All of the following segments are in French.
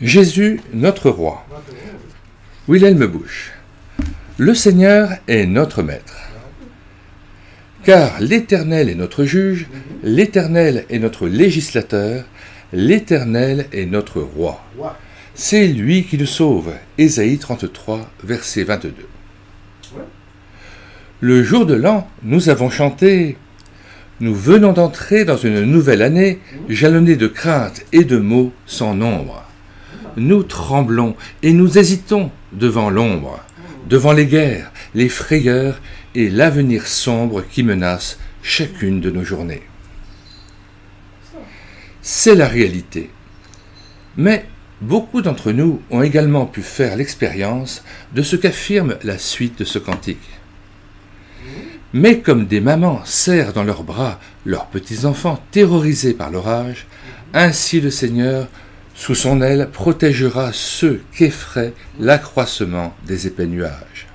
Jésus, notre roi. Wilhelm Busch. Le Seigneur est notre maître. Car l'Éternel est notre juge, l'Éternel est notre législateur, l'Éternel est notre roi. C'est lui qui nous sauve. Ésaïe 33, verset 22. Le jour de l'an, nous avons chanté « Nous venons d'entrer dans une nouvelle année, jalonnée de craintes et de maux sans nombre. Nous tremblons et nous hésitons devant l'ombre, devant les guerres, les frayeurs et l'avenir sombre qui menace chacune de nos journées. » C'est la réalité. Mais beaucoup d'entre nous ont également pu faire l'expérience de ce qu'affirme la suite de ce cantique. Mais comme des mamans serrent dans leurs bras leurs petits-enfants terrorisés par l'orage, ainsi le Seigneur, sous son aile, protégera ceux qu'effraie l'accroissement des épais nuages.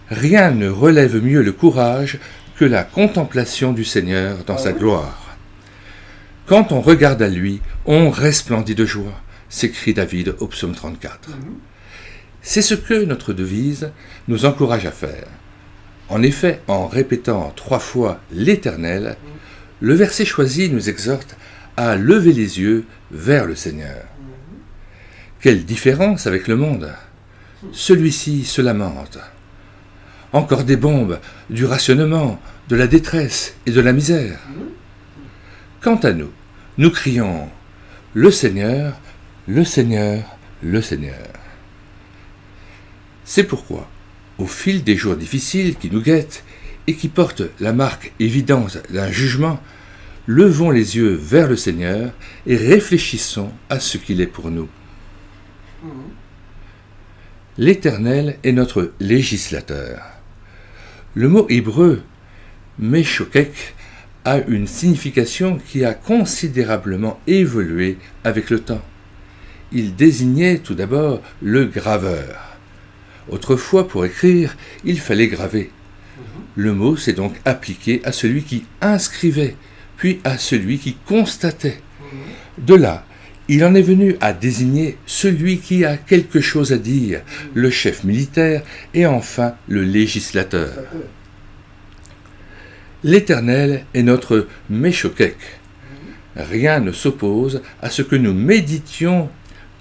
Rien ne relève mieux le courage que la contemplation du Seigneur dans sa gloire. Quand on regarde à lui, on resplendit de joie, s'écrie David au psaume 34. C'est ce que notre devise nous encourage à faire. En effet, en répétant 3 fois l'Éternel, le verset choisi nous exhorte à lever les yeux vers le Seigneur. Quelle différence avec le monde! Celui-ci se lamente. Encore des bombes, du rationnement, de la détresse et de la misère. Quant à nous, nous crions « Le Seigneur, le Seigneur, le Seigneur ». C'est pourquoi, au fil des jours difficiles qui nous guettent et qui portent la marque évidente d'un jugement, levons les yeux vers le Seigneur et réfléchissons à ce qu'il est pour nous. L'Éternel est notre législateur. Le mot hébreu « meshokek » a une signification qui a considérablement évolué avec le temps. Il désignait tout d'abord le graveur. Autrefois, pour écrire, il fallait graver. Le mot s'est donc appliqué à celui qui inscrivait, puis à celui qui constatait. De là, il en est venu à désigner celui qui a quelque chose à dire, le chef militaire et enfin le législateur. L'Éternel est notre Meshokek. Rien ne s'oppose à ce que nous méditions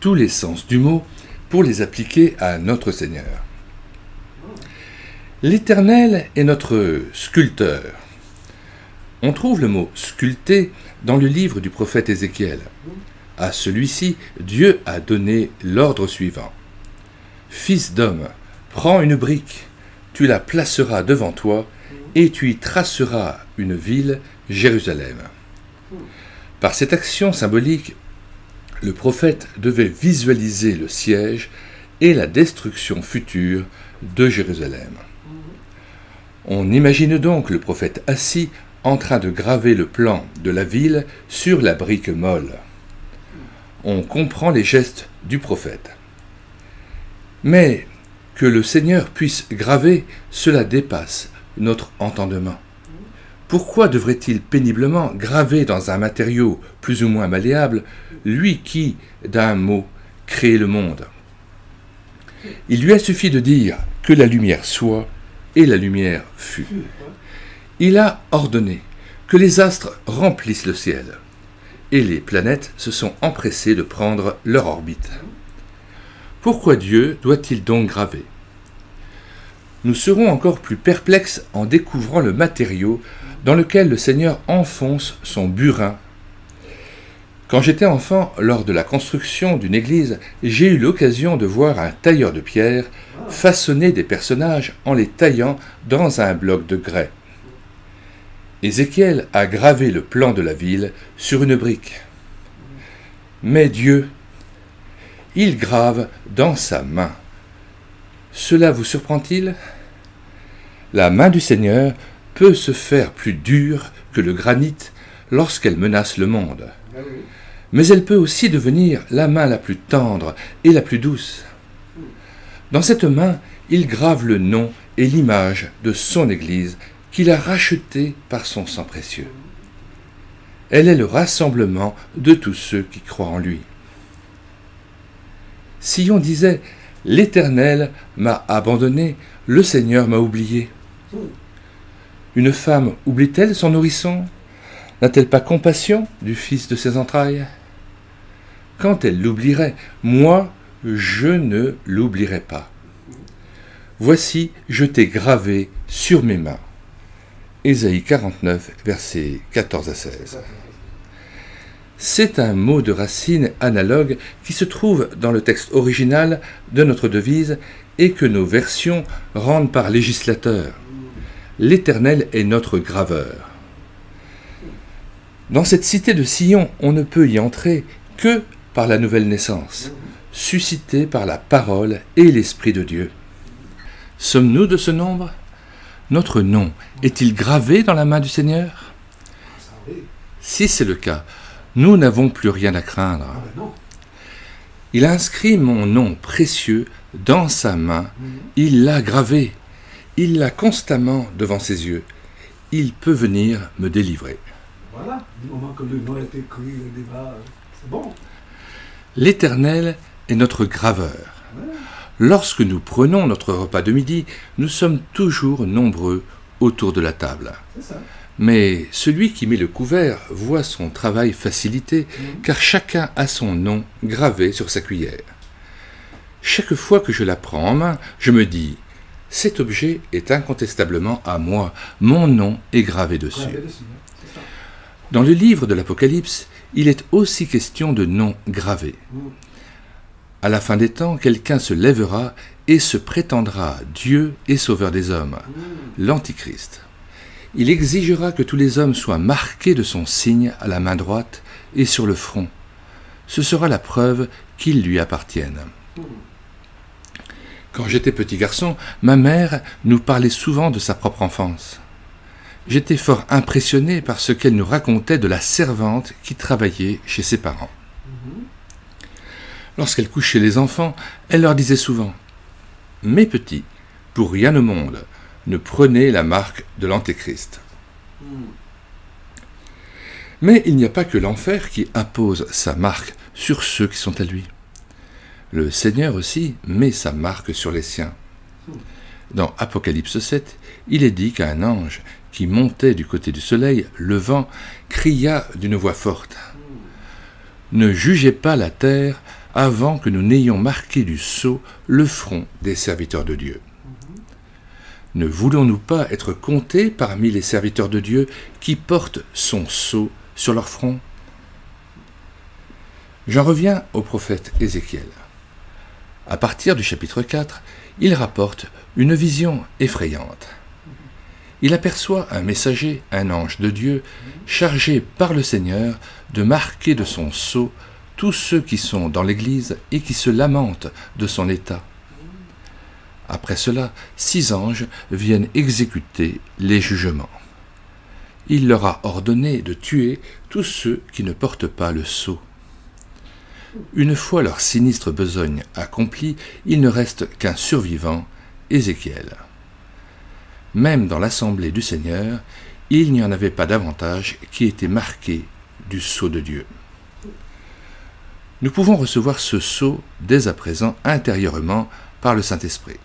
tous les sens du mot pour les appliquer à notre Seigneur. L'Éternel est notre sculpteur. On trouve le mot « sculpter » dans le livre du prophète Ézéchiel. À celui-ci, Dieu a donné l'ordre suivant. « Fils d'homme, prends une brique, tu la placeras devant toi, et tu y traceras une ville, Jérusalem. » Par cette action symbolique, le prophète devait visualiser le siège et la destruction future de Jérusalem. On imagine donc le prophète assis en train de graver le plan de la ville sur la brique molle. On comprend les gestes du prophète. Mais que le Seigneur puisse graver, cela dépasse notre entendement. Pourquoi devrait-il péniblement graver dans un matériau plus ou moins malléable, lui qui, d'un mot, crée le monde? Il lui a suffi de dire que la lumière soit, et la lumière fut. Il a ordonné que les astres remplissent le ciel, et les planètes se sont empressées de prendre leur orbite. Pourquoi Dieu doit-il donc graver? Nous serons encore plus perplexes en découvrant le matériau dans lequel le Seigneur enfonce son burin. Quand j'étais enfant, lors de la construction d'une église, j'ai eu l'occasion de voir un tailleur de pierre façonner des personnages en les taillant dans un bloc de grès. Ézéchiel a gravé le plan de la ville sur une brique. Mais Dieu, il grave dans sa main. Cela vous surprend-il? La main du Seigneur peut se faire plus dure que le granit lorsqu'elle menace le monde. Mais elle peut aussi devenir la main la plus tendre et la plus douce. Dans cette main, il grave le nom et l'image de son Église qu'il a rachetée par son sang précieux. Elle est le rassemblement de tous ceux qui croient en lui. Sion disait « L'Éternel m'a abandonné, le Seigneur m'a oublié ». Une femme oublie-t-elle son nourrisson? N'a-t-elle pas compassion du fils de ses entrailles? Quand elle l'oublierait, moi, je ne l'oublierai pas. Voici, je t'ai gravé sur mes mains. Ésaïe 49, versets 14 à 16. C'est un mot de racine analogue qui se trouve dans le texte original de notre devise et que nos versions rendent par législateur. L'Éternel est notre graveur. Dans cette cité de Sion, on ne peut y entrer que par la nouvelle naissance, suscitée par la parole et l'Esprit de Dieu. Sommes-nous de ce nombre? Notre nom est-il gravé dans la main du Seigneur? Si c'est le cas, nous n'avons plus rien à craindre. Il a inscrit mon nom précieux dans sa main, il l'a gravé, il l'a constamment devant ses yeux. Il peut venir me délivrer. Voilà, du moment que le nom est écrit, le débat, c'est bon. L'Éternel est notre graveur. Lorsque nous prenons notre repas de midi, nous sommes toujours nombreux autour de la table. Mais celui qui met le couvert voit son travail facilité, car chacun a son nom gravé sur sa cuillère. Chaque fois que je la prends en main, je me dis « Cet objet est incontestablement à moi, mon nom est gravé dessus ». Dans le livre de l'Apocalypse, il est aussi question de noms gravés. À la fin des temps, quelqu'un se lèvera et se prétendra Dieu et Sauveur des hommes, l'Antichrist. Il exigera que tous les hommes soient marqués de son signe à la main droite et sur le front. Ce sera la preuve qu'ils lui appartiennent. Quand j'étais petit garçon, ma mère nous parlait souvent de sa propre enfance. J'étais fort impressionné par ce qu'elle nous racontait de la servante qui travaillait chez ses parents. Lorsqu'elle couchait les enfants, elle leur disait souvent « Mes petits, pour rien au monde, ne prenez la marque de l'Antéchrist. » Mais il n'y a pas que l'enfer qui impose sa marque sur ceux qui sont à lui. Le Seigneur aussi met sa marque sur les siens. Dans Apocalypse 7, il est dit qu'un ange qui montait du côté du soleil, levant, cria d'une voix forte « Ne jugez pas la terre avant que nous n'ayons marqué du sceau le front des serviteurs de Dieu. » Ne voulons-nous pas être comptés parmi les serviteurs de Dieu qui portent son sceau sur leur front? J'en reviens au prophète Ézéchiel. À partir du chapitre 4, il rapporte une vision effrayante. Il aperçoit un messager, un ange de Dieu, chargé par le Seigneur de marquer de son sceau tous ceux qui sont dans l'Église et qui se lamentent de son état. Après cela, 6 anges viennent exécuter les jugements. Il leur a ordonné de tuer tous ceux qui ne portent pas le sceau. Une fois leur sinistre besogne accomplie, il ne reste qu'un survivant, Ézéchiel. Même dans l'assemblée du Seigneur, il n'y en avait pas davantage qui étaient marqués du sceau de Dieu. Nous pouvons recevoir ce sceau dès à présent intérieurement par le Saint-Esprit.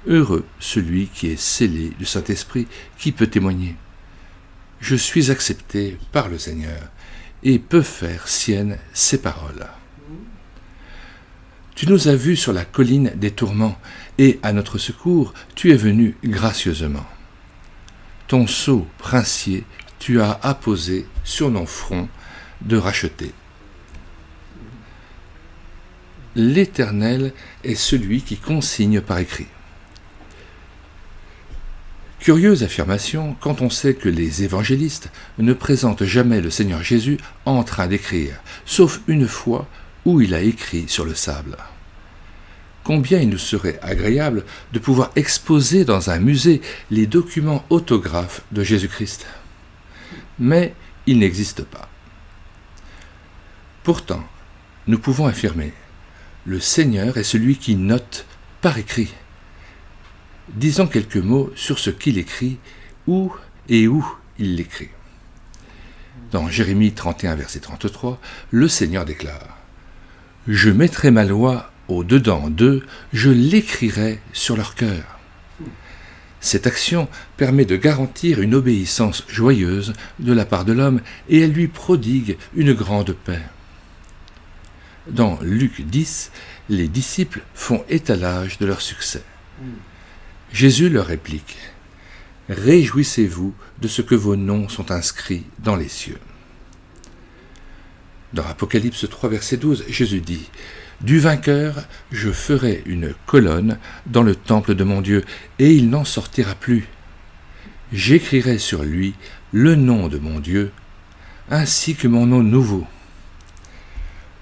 Heureux celui qui est scellé du Saint-Esprit, qui peut témoigner. Je suis accepté par le Seigneur et peux faire siennes ses paroles. Tu nous as vus sur la colline des tourments, et à notre secours, tu es venu gracieusement. Ton sceau princier, tu as apposé sur nos fronts de racheter. L'Éternel est celui qui consigne par écrit. Curieuse affirmation quand on sait que les évangélistes ne présentent jamais le Seigneur Jésus en train d'écrire, sauf une fois où il a écrit sur le sable. Combien il nous serait agréable de pouvoir exposer dans un musée les documents autographes de Jésus-Christ. Mais il n'existe pas. Pourtant, nous pouvons affirmer « Le Seigneur est celui qui note par écrit ». Disons quelques mots sur ce qu'il écrit, où il l'écrit. Dans Jérémie 31, verset 33, le Seigneur déclare « Je mettrai ma loi au-dedans d'eux, je l'écrirai sur leur cœur. Cette action permet de garantir une obéissance joyeuse de la part de l'homme et elle lui prodigue une grande paix. Dans Luc 10, les disciples font étalage de leur succès. Jésus leur réplique « Réjouissez-vous de ce que vos noms sont inscrits dans les cieux. » Dans Apocalypse 3, verset 12, Jésus dit « Du vainqueur, je ferai une colonne dans le temple de mon Dieu, et il n'en sortira plus. J'écrirai sur lui le nom de mon Dieu, ainsi que mon nom nouveau.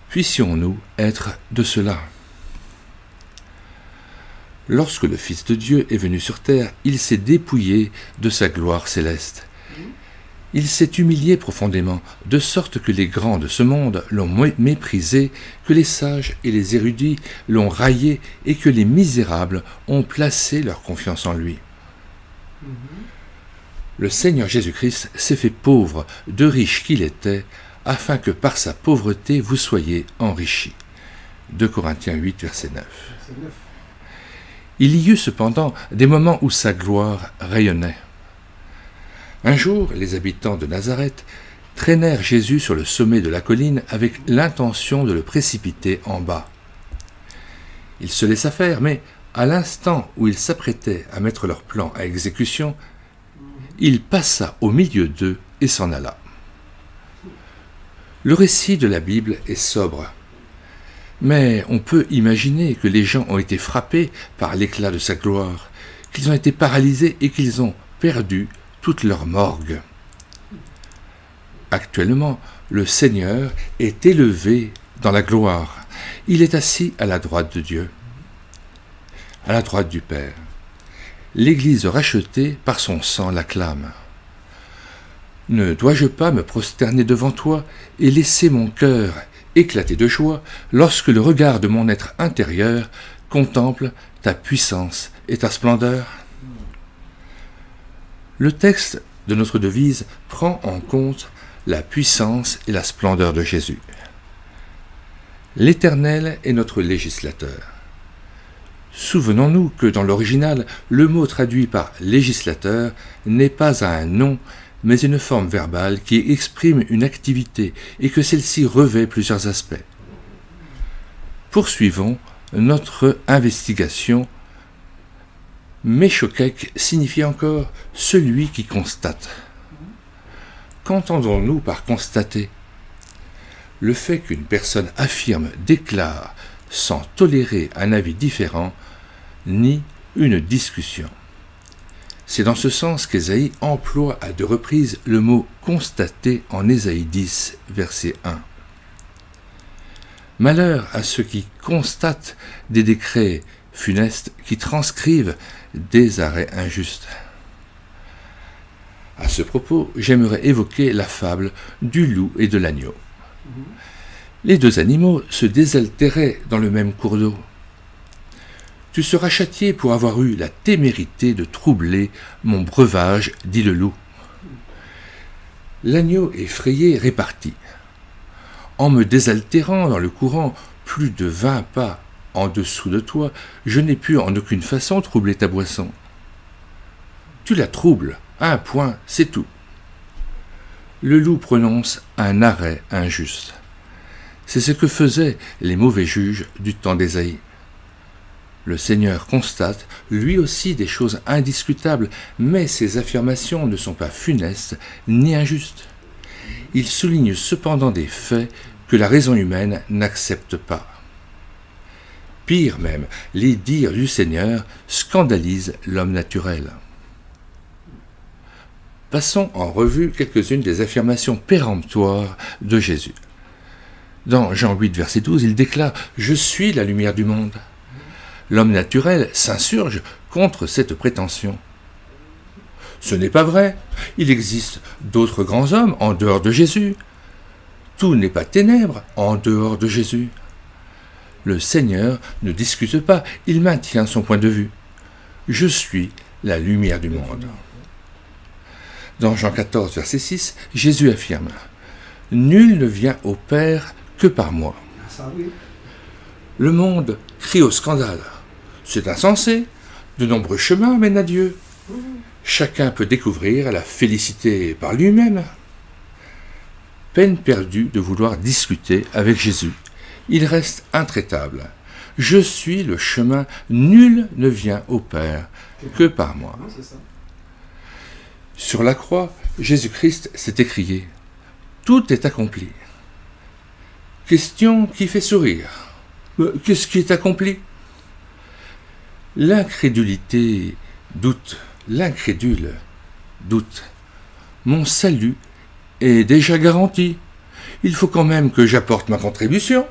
Puissions-nous être de cela ?» Lorsque le Fils de Dieu est venu sur terre, il s'est dépouillé de sa gloire céleste. Il s'est humilié profondément, de sorte que les grands de ce monde l'ont méprisé, que les sages et les érudits l'ont raillé et que les misérables ont placé leur confiance en lui. Le Seigneur Jésus-Christ s'est fait pauvre, de riche qu'il était, afin que par sa pauvreté vous soyez enrichis. 2 Corinthiens 8, verset 9. Il y eut cependant des moments où sa gloire rayonnait. Un jour, les habitants de Nazareth traînèrent Jésus sur le sommet de la colline avec l'intention de le précipiter en bas. Il se laissa faire, mais à l'instant où ils s'apprêtaient à mettre leur plan à exécution, il passa au milieu d'eux et s'en alla. Le récit de la Bible est sobre, mais on peut imaginer que les gens ont été frappés par l'éclat de sa gloire, qu'ils ont été paralysés et qu'ils ont perdu toute leur morgue. Actuellement, le Seigneur est élevé dans la gloire. Il est assis à la droite de Dieu, à la droite du Père. L'Église rachetée par son sang l'acclame. Ne dois-je pas me prosterner devant toi et laisser mon cœur éclater de joie lorsque le regard de mon être intérieur contemple ta puissance et ta splendeur? Le texte de notre devise prend en compte la puissance et la splendeur de Jésus. L'Éternel est notre législateur. Souvenons-nous que dans l'original, le mot traduit par législateur n'est pas un nom, mais une forme verbale qui exprime une activité et que celle-ci revêt plusieurs aspects. Poursuivons notre investigation. Méchoquek signifie encore « celui qui constate ». Qu'entendons-nous par constater? Le fait qu'une personne affirme, déclare, sans tolérer un avis différent, ni une discussion. C'est dans ce sens qu'Ésaïe emploie à 2 reprises le mot « constater » en Ésaïe 10, verset 1. Malheur à ceux qui constatent des décrets funestes, qui transcrivent des arrêts injustes. À ce propos, j'aimerais évoquer la fable du loup et de l'agneau. Les 2 animaux se désaltéraient dans le même cours d'eau. Tu seras châtié pour avoir eu la témérité de troubler mon breuvage, dit le loup. L'agneau effrayé répartit. En me désaltérant dans le courant plus de 20 pas en dessous de toi, je n'ai pu en aucune façon troubler ta boisson. Tu la troubles, à un point, c'est tout. Le loup prononce un arrêt injuste. C'est ce que faisaient les mauvais juges du temps d'Ésaïe. Le Seigneur constate, lui aussi, des choses indiscutables, mais ses affirmations ne sont pas funestes ni injustes. Il souligne cependant des faits que la raison humaine n'accepte pas. Pire même, les dires du Seigneur scandalisent l'homme naturel. Passons en revue quelques-unes des affirmations péremptoires de Jésus. Dans Jean 8, verset 12, il déclare « Je suis la lumière du monde ». L'homme naturel s'insurge contre cette prétention. Ce n'est pas vrai, il existe d'autres grands hommes en dehors de Jésus. Tout n'est pas ténèbres en dehors de Jésus. Le Seigneur ne discute pas, il maintient son point de vue. Je suis la lumière du monde. Dans Jean 14, verset 6, Jésus affirme « Nul ne vient au Père que par moi. » Le monde crient au scandale. C'est insensé, de nombreux chemins mènent à Dieu. Chacun peut découvrir la félicité par lui-même. Peine perdue de vouloir discuter avec Jésus. Il reste intraitable. Je suis le chemin, nul ne vient au Père que par moi. Sur la croix, Jésus-Christ s'est écrié « Tout est accompli ». Question qui fait sourire. Qu'est-ce qui est accompli? L'incrédulité doute, l'incrédule doute. Mon salut est déjà garanti. Il faut quand même que j'apporte ma contribution.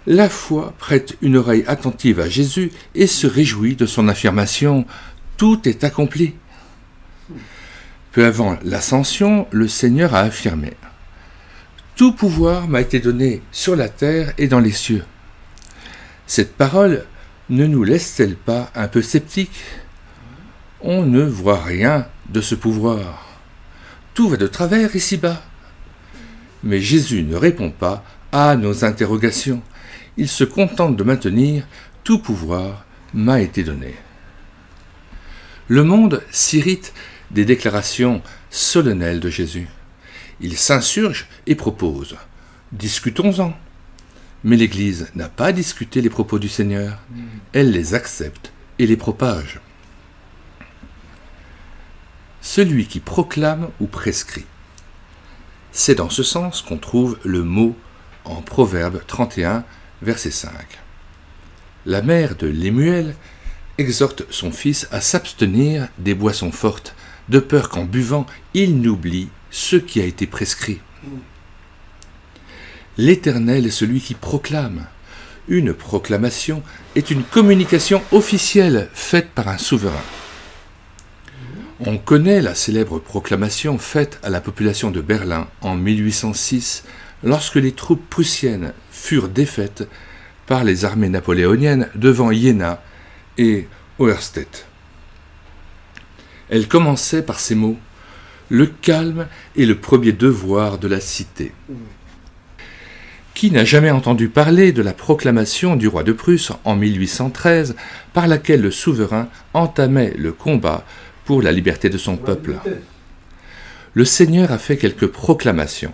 La foi prête une oreille attentive à Jésus et se réjouit de son affirmation « Tout est accompli ». Peu avant l'ascension, le Seigneur a affirmé « Tout pouvoir m'a été donné sur la terre et dans les cieux ». Cette parole ne nous laisse-t-elle pas un peu sceptiques? On ne voit rien de ce pouvoir. Tout va de travers ici-bas. Mais Jésus ne répond pas à nos interrogations. Il se contente de maintenir « Tout pouvoir m'a été donné ». Le monde s'irrite des déclarations solennelles de Jésus. Il s'insurge et propose « Discutons-en ». Mais l'Église n'a pas discuté les propos du Seigneur. Elle les accepte et les propage. Celui qui proclame ou prescrit. C'est dans ce sens qu'on trouve le mot en Proverbe 31, verset 5. La mère de Lémuel exhorte son fils à s'abstenir des boissons fortes, de peur qu'en buvant, il n'oublie ce qui a été prescrit. L'Éternel est celui qui proclame. Une proclamation est une communication officielle faite par un souverain. On connaît la célèbre proclamation faite à la population de Berlin en 1806, lorsque les troupes prussiennes furent défaites par les armées napoléoniennes devant Iéna et Auerstedt. Elle commençait par ces mots « Le calme est le premier devoir de la cité ». Qui n'a jamais entendu parler de la proclamation du roi de Prusse en 1813, par laquelle le souverain entamait le combat pour la liberté de son peuple? Le Seigneur a fait quelques proclamations.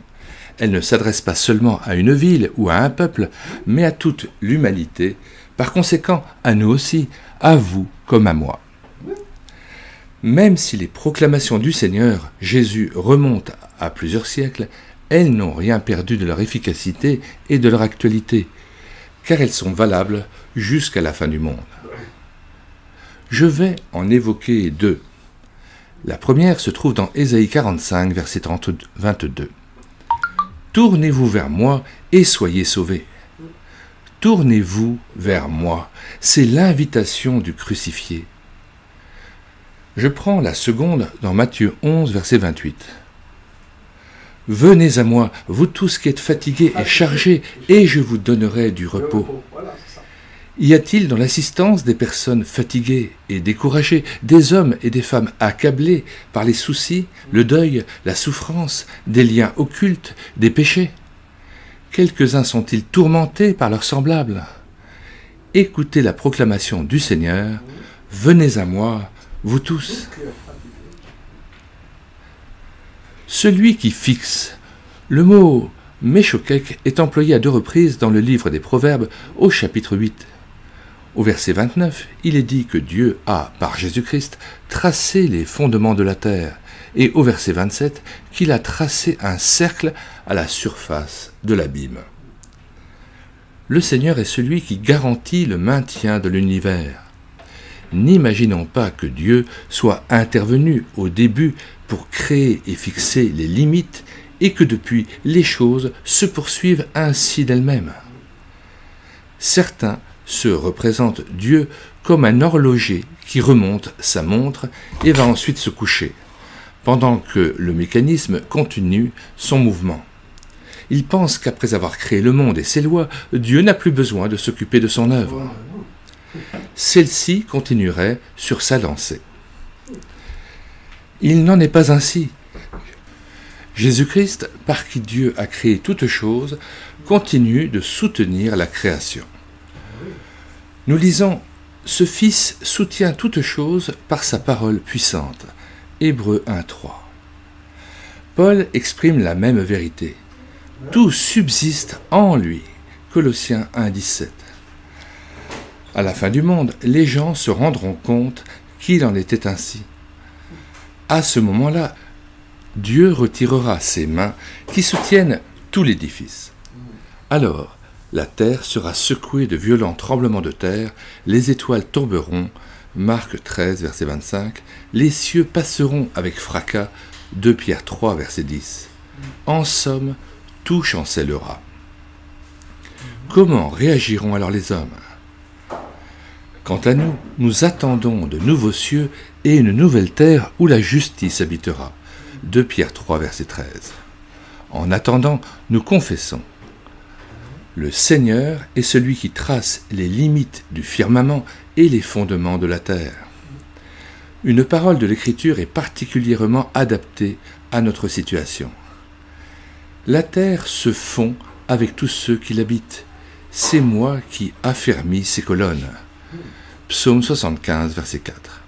Elles ne s'adressent pas seulement à une ville ou à un peuple, mais à toute l'humanité, par conséquent à nous aussi, à vous comme à moi. Même si les proclamations du Seigneur Jésus remontent à plusieurs siècles, elles n'ont rien perdu de leur efficacité et de leur actualité, car elles sont valables jusqu'à la fin du monde. Je vais en évoquer deux. La première se trouve dans Ésaïe 45, verset 22. « Tournez-vous vers moi et soyez sauvés. » Tournez-vous vers moi, c'est l'invitation du crucifié. Je prends la seconde dans Matthieu 11, verset 28. « Venez à moi, vous tous qui êtes fatigués et chargés, et je vous donnerai du repos. » Y a-t-il dans l'assistance des personnes fatiguées et découragées, des hommes et des femmes accablés par les soucis, le deuil, la souffrance, des liens occultes, des péchés? Quelques-uns sont-ils tourmentés par leurs semblables? Écoutez la proclamation du Seigneur, « Venez à moi, vous tous. » Celui qui fixe. Le mot « Méchokek » est employé à 2 reprises dans le livre des Proverbes au chapitre 8. Au verset 29, il est dit que Dieu a, par Jésus-Christ, tracé les fondements de la terre, et au verset 27, qu'il a tracé un cercle à la surface de l'abîme. Le Seigneur est celui qui garantit le maintien de l'univers. N'imaginons pas que Dieu soit intervenu au début pour créer et fixer les limites et que depuis les choses se poursuivent ainsi d'elles-mêmes. Certains se représentent Dieu comme un horloger qui remonte sa montre et va ensuite se coucher, pendant que le mécanisme continue son mouvement. Ils pensent qu'après avoir créé le monde et ses lois, Dieu n'a plus besoin de s'occuper de son œuvre. Celle-ci continuerait sur sa lancée. Il n'en est pas ainsi. Jésus-Christ, par qui Dieu a créé toutes choses, continue de soutenir la création. Nous lisons « Ce Fils soutient toutes choses par sa parole puissante » Hébreux 1:3. Paul exprime la même vérité. Tout subsiste en lui. Colossiens 1:17. À la fin du monde, les gens se rendront compte qu'il en était ainsi. À ce moment-là, Dieu retirera ses mains qui soutiennent tout l'édifice. Alors, la terre sera secouée de violents tremblements de terre, les étoiles tomberont, Marc 13, verset 25, les cieux passeront avec fracas, 2 Pierre 3, verset 10. En somme, tout chancellera. Comment réagiront alors les hommes? Quant à nous, nous attendons de nouveaux cieux et une nouvelle terre où la justice habitera. 2 Pierre 3, verset 13. En attendant, nous confessons. Le Seigneur est celui qui trace les limites du firmament et les fondements de la terre. Une parole de l'Écriture est particulièrement adaptée à notre situation. La terre se fond avec tous ceux qui l'habitent. C'est moi qui affermis ses colonnes. Psaume 75, verset 4.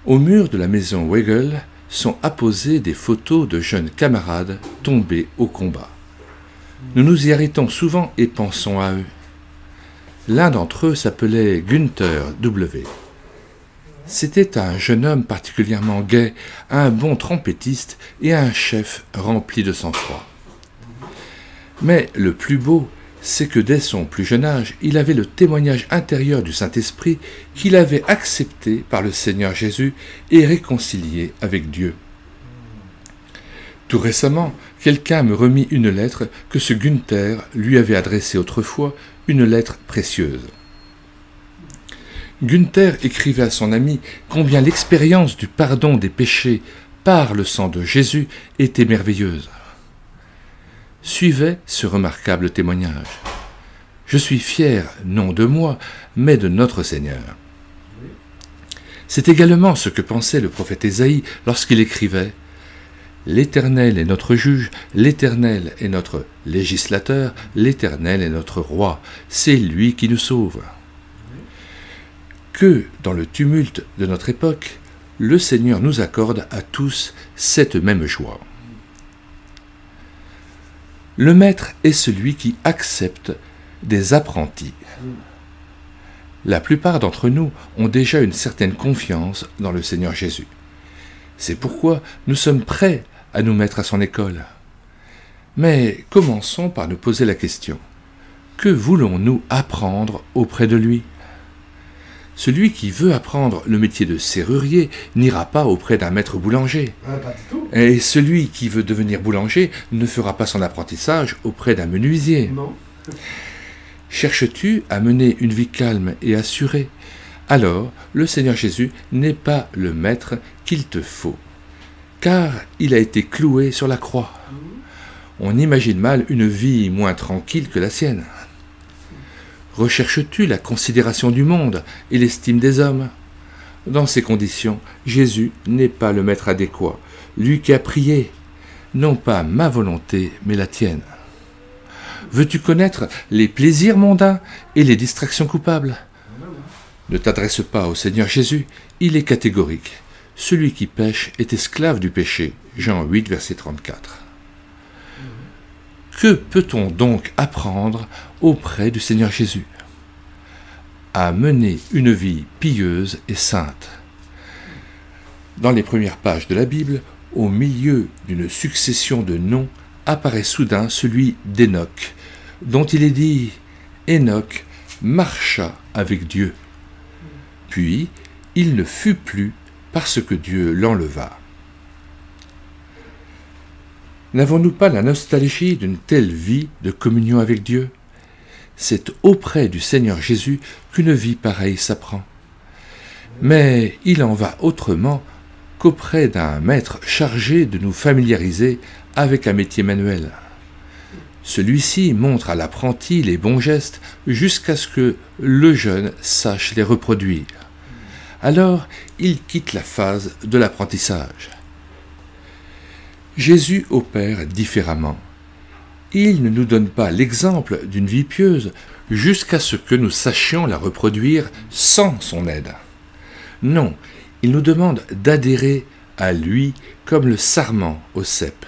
Au mur de la maison Weigel sont apposées des photos de jeunes camarades tombés au combat. Nous nous y arrêtons souvent et pensons à eux. L'un d'entre eux s'appelait Günther W. C'était un jeune homme particulièrement gai, un bon trompettiste et un chef rempli de sang-froid. Mais le plus beau, c'est que dès son plus jeune âge, il avait le témoignage intérieur du Saint-Esprit qu'il avait accepté par le Seigneur Jésus et réconcilié avec Dieu. Tout récemment, quelqu'un me remit une lettre que ce Günther lui avait adressée autrefois, une lettre précieuse. Günther écrivait à son ami combien l'expérience du pardon des péchés par le sang de Jésus était merveilleuse. Suivait ce remarquable témoignage. Je suis fier, non de moi, mais de notre Seigneur. C'est également ce que pensait le prophète Ésaïe lorsqu'il écrivait « L'Éternel est notre juge, l'Éternel est notre législateur, l'Éternel est notre roi, c'est lui qui nous sauve. » Que, dans le tumulte de notre époque, le Seigneur nous accorde à tous cette même joie. Le maître est celui qui accepte des apprentis. La plupart d'entre nous ont déjà une certaine confiance dans le Seigneur Jésus. C'est pourquoi nous sommes prêts à nous mettre à son école. Mais commençons par nous poser la question. Que voulons-nous apprendre auprès de lui? Celui qui veut apprendre le métier de serrurier n'ira pas auprès d'un maître boulanger. Pas du tout. Et celui qui veut devenir boulanger ne fera pas son apprentissage auprès d'un menuisier. Non. Cherches-tu à mener une vie calme et assurée? Alors, le Seigneur Jésus n'est pas le maître qu'il te faut, car il a été cloué sur la croix. On imagine mal une vie moins tranquille que la sienne. Recherches-tu la considération du monde et l'estime des hommes? Dans ces conditions, Jésus n'est pas le maître adéquat, lui qui a prié, non pas ma volonté, mais la tienne. Veux-tu connaître les plaisirs mondains et les distractions coupables? Ne t'adresse pas au Seigneur Jésus, il est catégorique. Celui qui pêche est esclave du péché. Jean 8, verset 34. Que peut-on donc apprendre auprès du Seigneur Jésus? À mener une vie pieuse et sainte. Dans les premières pages de la Bible, au milieu d'une succession de noms, apparaît soudain celui d'Hénoch, dont il est dit « Hénoch marcha avec Dieu ». Puis, il ne fut plus parce que Dieu l'enleva. N'avons-nous pas la nostalgie d'une telle vie de communion avec Dieu? C'est auprès du Seigneur Jésus qu'une vie pareille s'apprend. Mais il en va autrement qu'auprès d'un maître chargé de nous familiariser avec un métier manuel. Celui-ci montre à l'apprenti les bons gestes jusqu'à ce que le jeune sache les reproduire. Alors, il quitte la phase de l'apprentissage. Jésus opère différemment. Il ne nous donne pas l'exemple d'une vie pieuse jusqu'à ce que nous sachions la reproduire sans son aide. Non, il nous demande d'adhérer à lui comme le sarment au cep.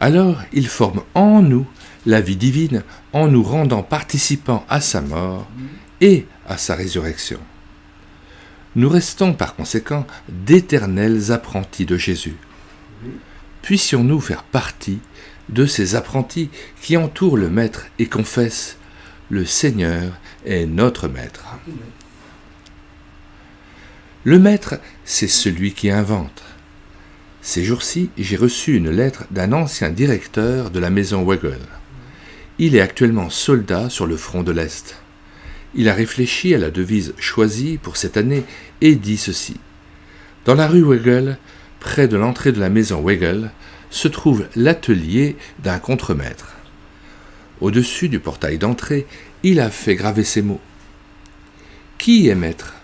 Alors il forme en nous la vie divine en nous rendant participants à sa mort et à sa résurrection. Nous restons par conséquent d'éternels apprentis de Jésus. Puissions-nous faire partie de ces apprentis qui entourent le Maître et confessent « Le Seigneur est notre Maître ». Le Maître, c'est celui qui invente. Ces jours-ci, j'ai reçu une lettre d'un ancien directeur de la maison Weigel. Il est actuellement soldat sur le front de l'Est. Il a réfléchi à la devise choisie pour cette année et dit ceci. Dans la rue Weigel, près de l'entrée de la maison Weigel, se trouve l'atelier d'un contremaître. Au-dessus du portail d'entrée, il a fait graver ces mots. Qui est maître?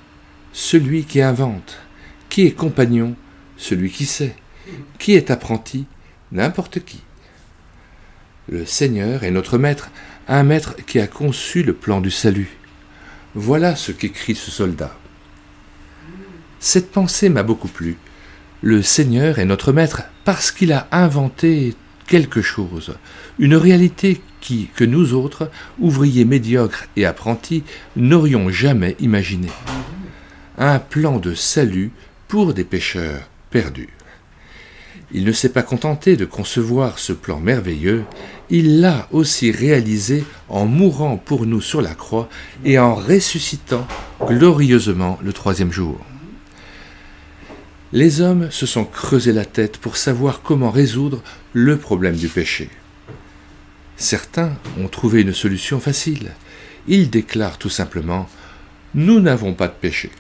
Celui qui invente. Qui est compagnon? Celui qui sait. Qui est apprenti? N'importe qui. Le Seigneur est notre maître, un maître qui a conçu le plan du salut. Voilà ce qu'écrit ce soldat. Cette pensée m'a beaucoup plu. Le Seigneur est notre maître parce qu'il a inventé quelque chose, une réalité que nous autres, ouvriers médiocres et apprentis, n'aurions jamais imaginé. Un plan de salut pour des pécheurs perdus. Il ne s'est pas contenté de concevoir ce plan merveilleux, il l'a aussi réalisé en mourant pour nous sur la croix et en ressuscitant glorieusement le troisième jour. Les hommes se sont creusé la tête pour savoir comment résoudre le problème du péché. Certains ont trouvé une solution facile. Ils déclarent tout simplement « Nous n'avons pas de péché ».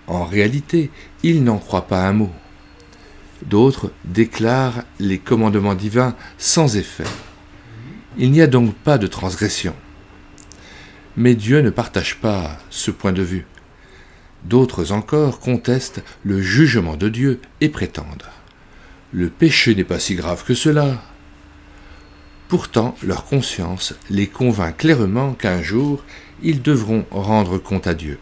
En réalité, ils n'en croient pas un mot. D'autres déclarent les commandements divins sans effet. Il n'y a donc pas de transgression. Mais Dieu ne partage pas ce point de vue. D'autres encore contestent le jugement de Dieu et prétendent « Le péché n'est pas si grave que cela ». Pourtant, leur conscience les convainc clairement qu'un jour, ils devront rendre compte à Dieu.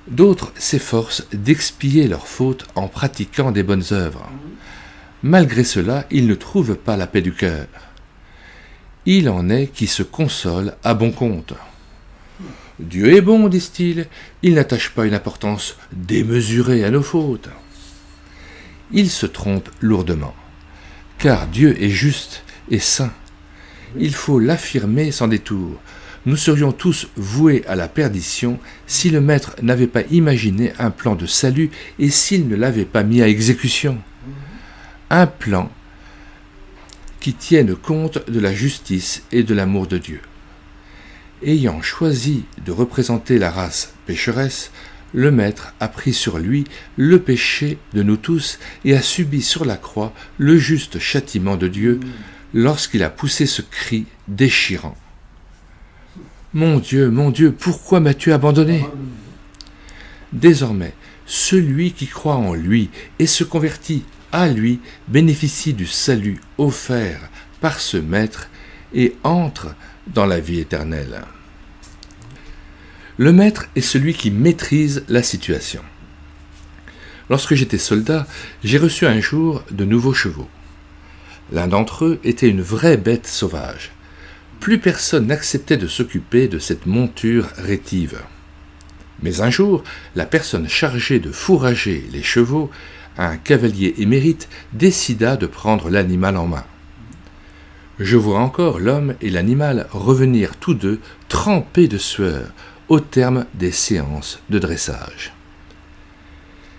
D'autres s'efforcent d'expier leurs fautes en pratiquant des bonnes œuvres. Malgré cela, ils ne trouvent pas la paix du cœur. Il en est qui se consolent à bon compte. Dieu est bon, disent-ils, il n'attache pas une importance démesurée à nos fautes. Ils se trompent lourdement, car Dieu est juste et saint. Il faut l'affirmer sans détour. Nous serions tous voués à la perdition si le Maître n'avait pas imaginé un plan de salut et s'il ne l'avait pas mis à exécution. Un plan qui tienne compte de la justice et de l'amour de Dieu. Ayant choisi de représenter la race pécheresse, le Maître a pris sur lui le péché de nous tous et a subi sur la croix le juste châtiment de Dieu lorsqu'il a poussé ce cri déchirant. Mon Dieu, pourquoi m'as-tu abandonné » Désormais, celui qui croit en lui et se convertit à lui bénéficie du salut offert par ce Maître et entre dans la vie éternelle. Le Maître est celui qui maîtrise la situation. Lorsque j'étais soldat, j'ai reçu un jour de nouveaux chevaux. L'un d'entre eux était une vraie bête sauvage. Plus personne n'acceptait de s'occuper de cette monture rétive. Mais un jour, la personne chargée de fourrager les chevaux, un cavalier émérite, décida de prendre l'animal en main. Je vois encore l'homme et l'animal revenir tous deux trempés de sueur au terme des séances de dressage.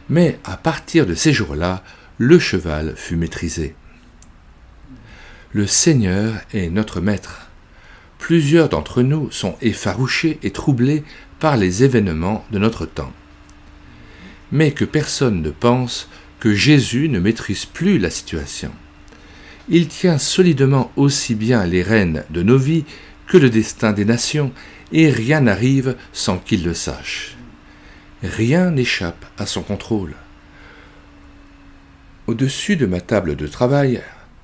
Mais à partir de ces jours-là, le cheval fut maîtrisé. Le Seigneur est notre Maître. Plusieurs d'entre nous sont effarouchés et troublés par les événements de notre temps. Mais que personne ne pense que Jésus ne maîtrise plus la situation. Il tient solidement aussi bien les rênes de nos vies que le destin des nations, et rien n'arrive sans qu'il le sache. Rien n'échappe à son contrôle. Au-dessus de ma table de travail,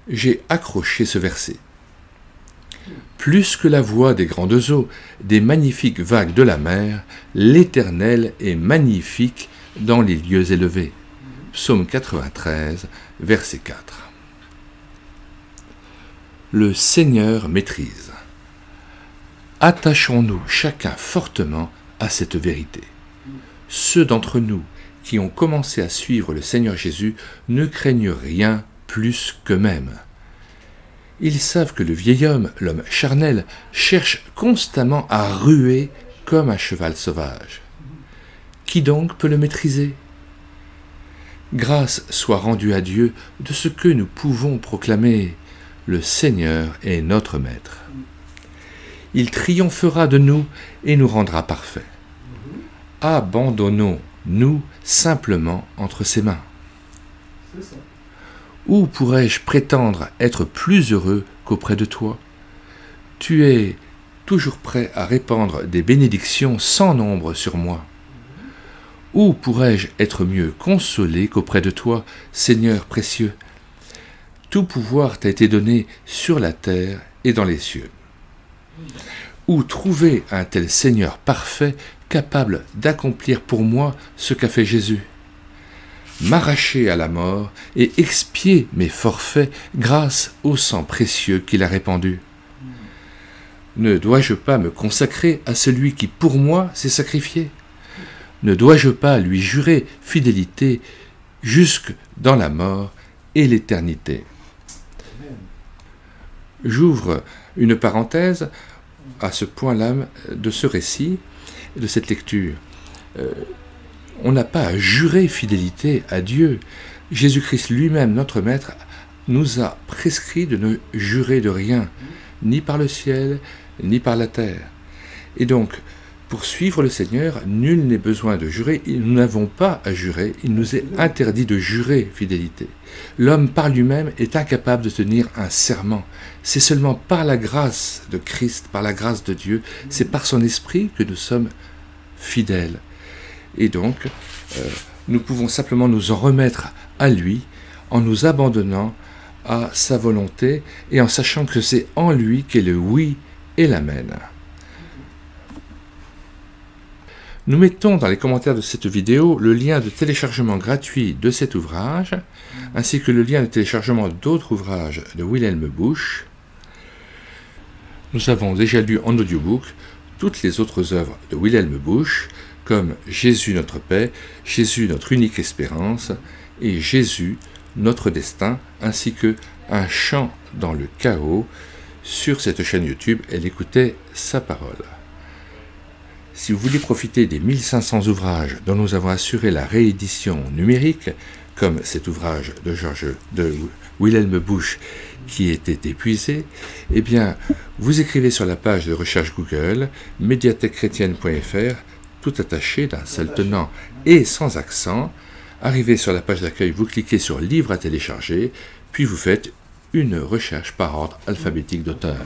j'ai accroché ce verset. Plus que la voix des grandes eaux, des magnifiques vagues de la mer, l'Éternel est magnifique dans les lieux élevés. Psaume 93, verset 4. Le Seigneur maîtrise. Attachons-nous chacun fortement à cette vérité. Ceux d'entre nous qui ont commencé à suivre le Seigneur Jésus ne craignent rien plus qu'eux-mêmes. Ils savent que le vieil homme, l'homme charnel, cherche constamment à ruer comme un cheval sauvage. Qui donc peut le maîtriser? Grâce soit rendue à Dieu de ce que nous pouvons proclamer. Le Seigneur est notre Maître. Il triomphera de nous et nous rendra parfaits. Abandonnons-nous simplement entre ses mains. Où pourrais-je prétendre être plus heureux qu'auprès de toi? Tu es toujours prêt à répandre des bénédictions sans nombre sur moi. Où pourrais-je être mieux consolé qu'auprès de toi, Seigneur précieux? Tout pouvoir t'a été donné sur la terre et dans les cieux. Où trouver un tel Seigneur parfait, capable d'accomplir pour moi ce qu'a fait Jésus? M'arracher à la mort et expier mes forfaits grâce au sang précieux qu'il a répandu. Ne dois-je pas me consacrer à celui qui pour moi s'est sacrifié? Ne dois-je pas lui jurer fidélité jusque dans la mort et l'éternité? J'ouvre une parenthèse à ce point-là de ce récit, de cette lecture. On n'a pas à jurer fidélité à Dieu. Jésus-Christ lui-même, notre Maître, nous a prescrit de ne jurer de rien, ni par le ciel, ni par la terre. Et donc, pour suivre le Seigneur, nul n'est besoin de jurer. Nous n'avons pas à jurer. Il nous est interdit de jurer fidélité. L'homme par lui-même est incapable de tenir un serment. C'est seulement par la grâce de Christ, par la grâce de Dieu, c'est par son esprit que nous sommes fidèles. Et donc, nous pouvons simplement nous en remettre à lui en nous abandonnant à sa volonté et en sachant que c'est en lui qu'est le oui et l'amen. Nous mettons dans les commentaires de cette vidéo le lien de téléchargement gratuit de cet ouvrage, ainsi que le lien de téléchargement d'autres ouvrages de Wilhelm Busch. Nous avons déjà lu en audiobook toutes les autres œuvres de Wilhelm Busch, comme Jésus notre paix, Jésus notre unique espérance et Jésus notre destin, ainsi que Un chant dans le chaos. Sur cette chaîne YouTube, elle écoutait sa parole. Si vous voulez profiter des 1500 ouvrages dont nous avons assuré la réédition numérique, comme cet ouvrage de Wilhelm Busch qui était épuisé, eh bien, vous écrivez sur la page de recherche Google médiathèquechrétienne.fr, tout attaché d'un seul tenant et sans accent. Arrivé sur la page d'accueil, vous cliquez sur Livres à télécharger, puis vous faites une recherche par ordre alphabétique d'auteur.